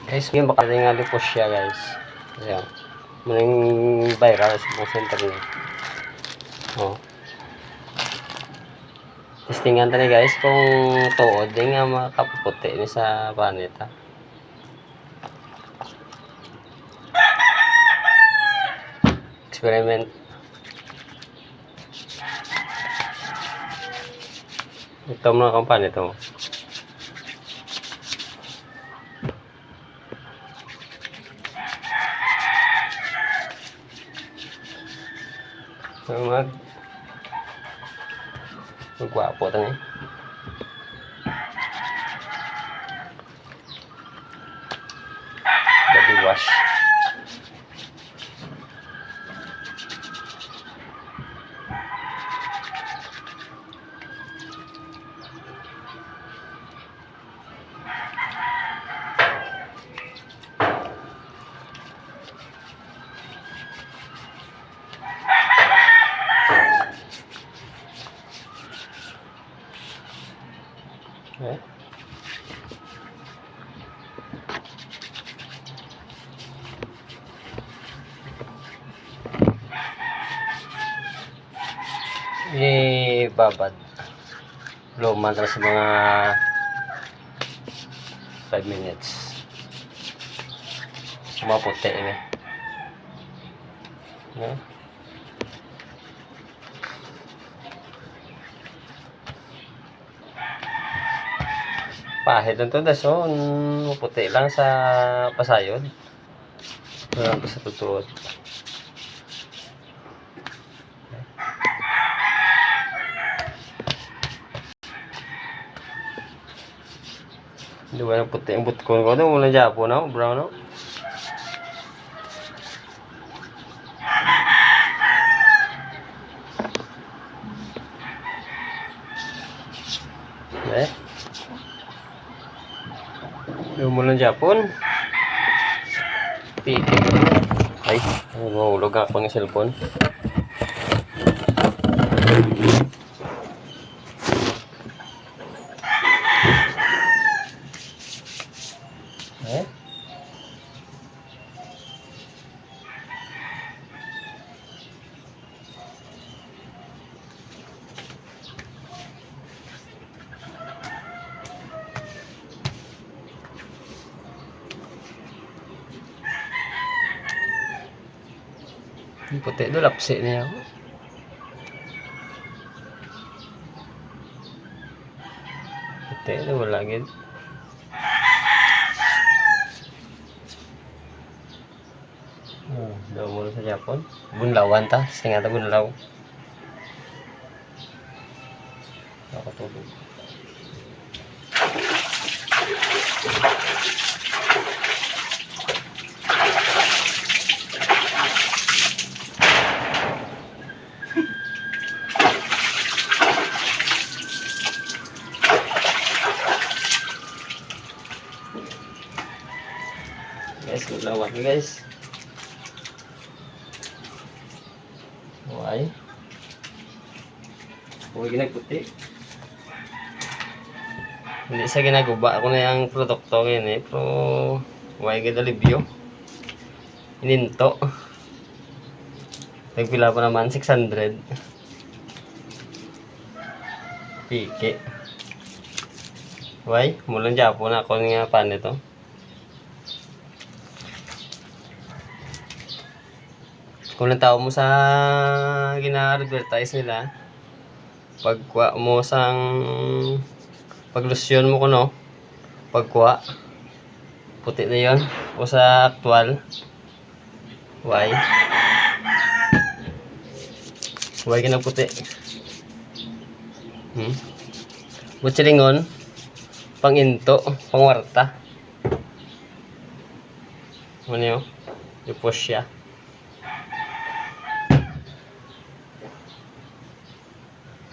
Guys, ngayon baka rin nga lipos siya guys. Ayan. Muling viral sa mga center niya. Oh. Testingan tani guys kung tuod din nga makapuputi ni sa planeta. Experiment. Ito mga kampanya ito. Magwapo tani. Body wash. Okay. Ibabad. Luman sa mga 5 minutes. Maputi ini. Okay. Pahit lang ito daso, puti lang sa pasayod. Wala ko sa tutuot. Hindi ba na puti ang butkon ko? Ito mula Japo na, brown na. Eh. Lumulan Japon. Piki. Ay, mahulog ako ng cellphone. Eh? Yung puti doon, lapsi niya ako. Puti doon, wala gid. Daw muna sa Japon. Bunlawan ta, tingnan ta bunlaw. Ako tulog. Guys, bunlawan guys. Why? Huwag ginagputi. Hindi sa ginaguba ako na yung produkto ngayon eh. Pero why gidalibyo? Ininto. Nagpila pa naman 600. Piki. Why? Mulang Japo na ako nga pan ito. Kung nataw mo sa gina-advertise nila, pagkuha mo sang paglusyon mo kuno, pagkuha puti na yon o sa actual. Why ka na puti? Butchilingon, pang-into, pang-warta. Ano yun? Ipos siya.